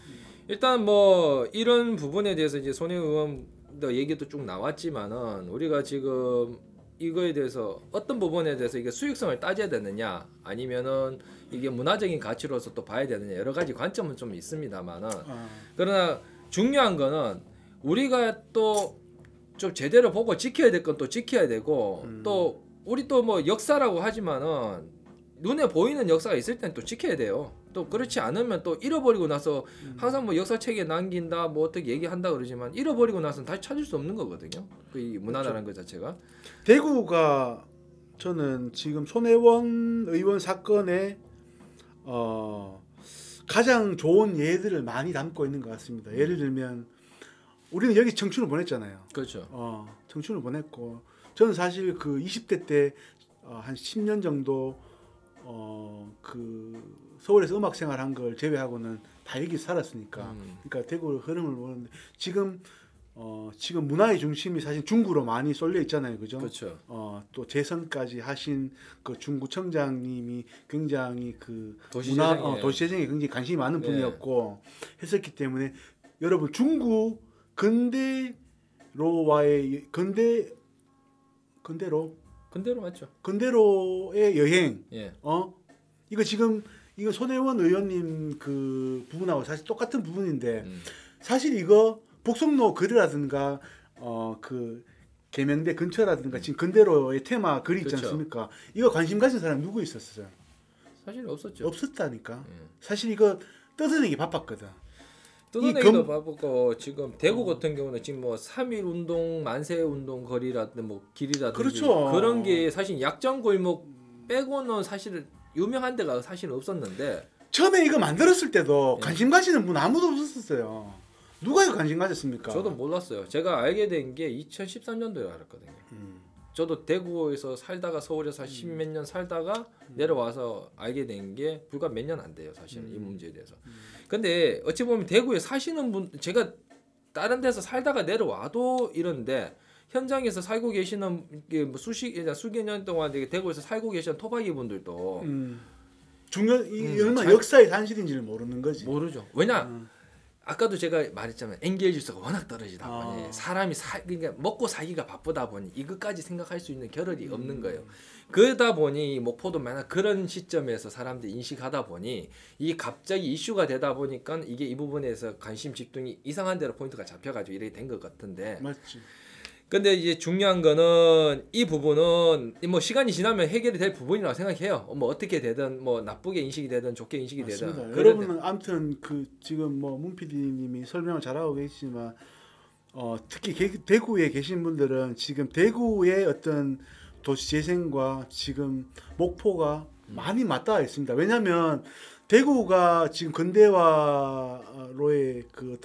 일단 뭐 이런 부분에 대해서 이제 손혜원 의원 얘기도 쭉 나왔지만은 우리가 지금 이거에 대해서 어떤 부분에 대해서 이게 수익성을 따져야 되느냐 아니면은 이게 문화적인 가치로서 또 봐야 되느냐 여러 가지 관점은 좀 있습니다만은 그러나 중요한 거는 우리가 또 좀 제대로 보고 지켜야 될 건 또 지켜야 되고 또 우리 또 뭐 역사라고 하지만은 눈에 보이는 역사가 있을 땐 또 지켜야 돼요. 또 그렇지 않으면 또 잃어버리고 나서 항상 뭐 역사책에 남긴다 뭐 어떻게 얘기한다 그러지만 잃어버리고 나서는 다시 찾을 수 없는 거거든요. 그 이 문화라는 것 자체가. 대구가 저는 지금 손혜원 의원 사건에 가장 좋은 예들을 많이 담고 있는 것 같습니다. 예를 들면 우리는 여기 청춘을 보냈잖아요. 그렇죠. 청춘을 보냈고 저는 사실 그 20대 때 한 10년 정도 그 서울에서 음악 생활한 걸 제외하고는 다 여기 살았으니까 그러니까 대구 흐름을 보는데 지금 문화의 중심이 사실 중구로 많이 쏠려 있잖아요, 그죠? 그렇죠. 또 재선까지 하신 그 중구청장님이 굉장히 그 도시재생에 굉장히 관심이 많은 분이었고 했었기 때문에 여러분 중구 근대로와의 근대로 맞죠? 근대로의 여행. 이거 지금 이거 손혜원 의원님 그 부분하고 사실 똑같은 부분인데 사실 이거 복성로 글이라든가 그 계명대 근처라든가 지금 근대로의 테마 글이 있지 않습니까? 이거 관심 가진 사람 누구 있었어요? 사실 없었죠. 없었다니까. 사실 이거 떠드는 게 바빴거든. 뜯어내기도 바쁘고 지금 대구 같은 경우는 지금 뭐 3.1 운동, 만세 운동 거리라든지 뭐 길이라든지 그렇죠. 그런 게 사실 약정 골목 빼고는 사실 유명한 데가 사실 없었는데 처음에 이거 만들었을 때도 관심 가지는 분 아무도 없었어요. 누가 이거 관심 가졌습니까? 저도 몰랐어요. 제가 알게 된 게 2013년도에 알았거든요. 저도 대구에서 살다가 서울에서 10몇 년 살다가 내려와서 알게 된 게 불과 몇 년 안 돼요. 사실은 이 문제에 대해서. 근데 어찌 보면 대구에 사시는 분, 제가 다른 데서 살다가 내려와도 이런데 현장에서 살고 계시는 게 뭐 수개 년 동안 대구에서 살고 계시는 토박이 분들도 이 얼마나 역사의 산실인지를 모르는 거지. 모르죠. 왜냐? 아까도 제가 말했잖아요. 엔겔 지수가 워낙 떨어지다 보니 사람이 그러니까 먹고 살기가 바쁘다 보니 이것까지 생각할 수 있는 겨를이 없는 거예요. 그러다 보니 목포도 만약 그런 시점에서 사람들이 인식하다 보니 이게 갑자기 이슈가 되다 보니까 이게 이 부분에서 관심 집중이 이상한 대로 포인트가 잡혀가지고 이렇게 된 것 같은데. 맞지. 근데 이제 중요한 거는 이 부분은 뭐 시간이 지나면 해결이 될 부분이라고 생각해요. 뭐 어떻게 되든 뭐 나쁘게 인식이 되든 좋게 인식이 맞습니다. 되든. 여러분은 아무튼 그 지금 뭐 문 PD님이 설명을 잘하고 계시지만 특히 대구에 계신 분들은 지금 대구의 어떤 도시 재생과 지금 목포가 많이 맞닿아 있습니다. 왜냐하면 대구가 지금 근대화로의 그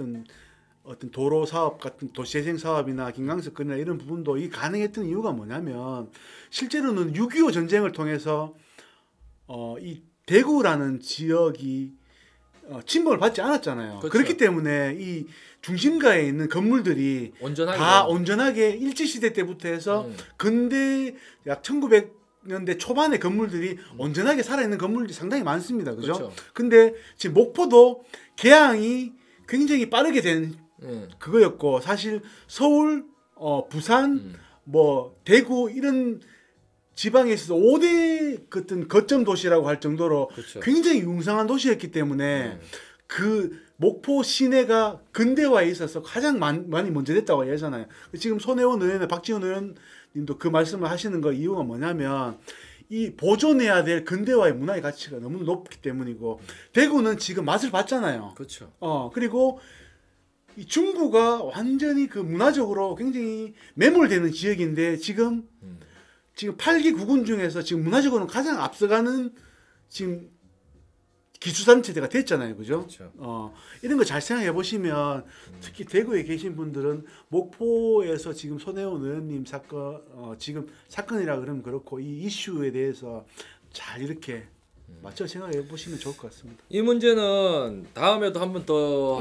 어떤 도로 사업 같은 도시재생 사업이나 김강석근이나 이런 부분도 이 가능했던 이유가 뭐냐면 실제로는 6.25 전쟁을 통해서 이 대구라는 지역이 침범을 받지 않았잖아요. 그렇죠. 그렇기 때문에 이 중심가에 있는 건물들이 온전하게 다 온전하게 일제시대 때부터 해서 근대 약 1900년대 초반의 건물들이 온전하게 살아있는 건물들이 상당히 많습니다. 그죠? 그렇죠. 근데 지금 목포도 개항이 굉장히 빠르게 된 그거였고 사실 서울, 부산, 뭐 대구 이런 지방에 있어서 5대 어떤 거점 도시라고 할 정도로 그렇죠. 굉장히 융성한 도시였기 때문에 그 목포 시내가 근대화에 있어서 가장 많이 먼저 됐다고 하잖아요. 지금 손혜원 의원과 박지원 의원님도 그 말씀을 하시는 거 이유가 뭐냐면 이 보존해야 될 근대화의 문화의 가치가 너무 높기 때문이고 대구는 지금 맛을 봤잖아요. 그렇죠. 그리고 이 중구가 완전히 그 문화적으로 굉장히 매몰되는 지역인데 지금 8기 9군 중에서 지금 문화적으로는 가장 앞서가는 지금 기초단체가 됐잖아요. 그죠? 그렇죠. 이런 거 잘 생각해 보시면 특히 대구에 계신 분들은 목포에서 지금 손혜원 의원님 사건 지금 사건이라 그러면 그렇고 이 이슈에 대해서 잘 이렇게 맞춰 생각해 보시면 좋을 것 같습니다. 이 문제는 다음에도 한 번 더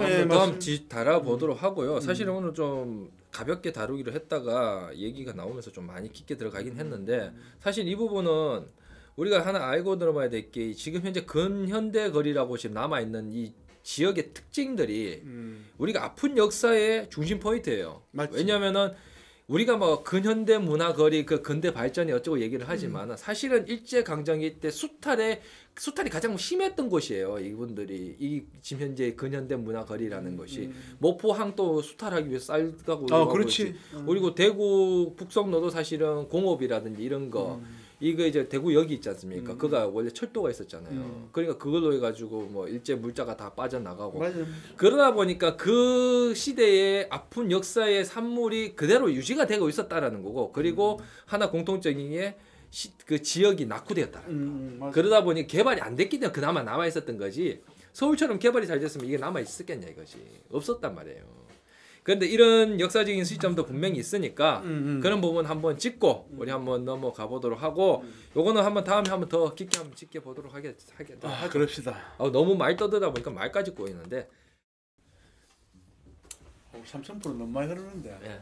다뤄보도록 하고요. 사실은 오늘 좀 가볍게 다루기로 했다가 얘기가 나오면서 좀 많이 깊게 들어가긴 했는데 사실 이 부분은 우리가 하나 알고 들어봐야 될 게 지금 현재 근현대 거리라고 지금 남아있는 이 지역의 특징들이 우리가 아픈 역사의 중심 포인트예요. 맞지. 왜냐하면은 우리가 뭐 근현대 문화 거리 그 근대 발전이 어쩌고 얘기를 하지만 사실은 일제 강점기 때 수탈이 가장 심했던 곳이에요. 이분들이 이 지금 현재 근현대 문화 거리라는 것이 목포항도 수탈하기 위해서 쌀가고 그렇지. 그리고 대구 북성로도 사실은 공업이라든지 이런 거 이거 이제 대구역이 있지 않습니까? 그가 원래 철도가 있었잖아요. 그러니까 그걸로 해가지고 뭐 일제 물자가 다 빠져나가고 맞아요. 그러다 보니까 그 시대의 아픈 역사의 산물이 그대로 유지가 되고 있었다라는 거고 그리고 하나 공통적인 게 그 지역이 낙후되었다. 그러다 보니 개발이 안 됐기 때문에 그나마 남아 있었던 거지. 서울처럼 개발이 잘 됐으면 이게 남아 있었겠냐 이거지. 없었단 말이에요. 그런데 이런 역사적인 시점도 분명히 있으니까 그런 부분 한번 짚고 우리 한번 넘어가 보도록 하고 요거는 한번 다음에 한번 더 깊게 한번 짚어보도록 하겠다. 그럽시다. 너무 말 떠들다 보니까 말까지 꼬이는데 3,000% 너무 많이 흐르는데. 예.